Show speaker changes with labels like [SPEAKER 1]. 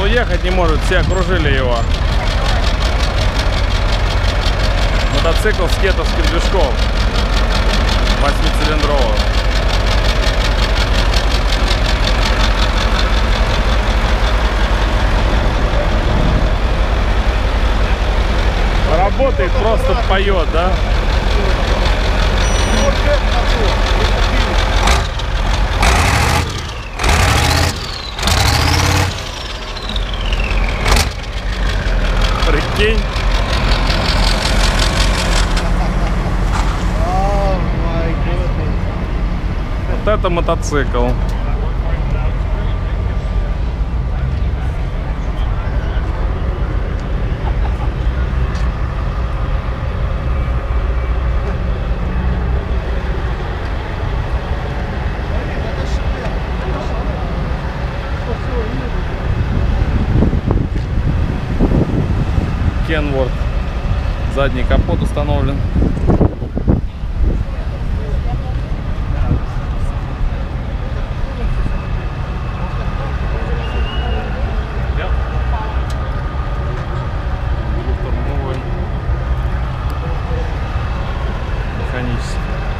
[SPEAKER 1] уехать не может, все окружили его. Мотоцикл с кетовским движком 8-цилиндровым. Работает, просто поет, да? Прикинь. Вот это мотоцикл. Kenworth. Задний капот установлен. Двухтормовой. Механический.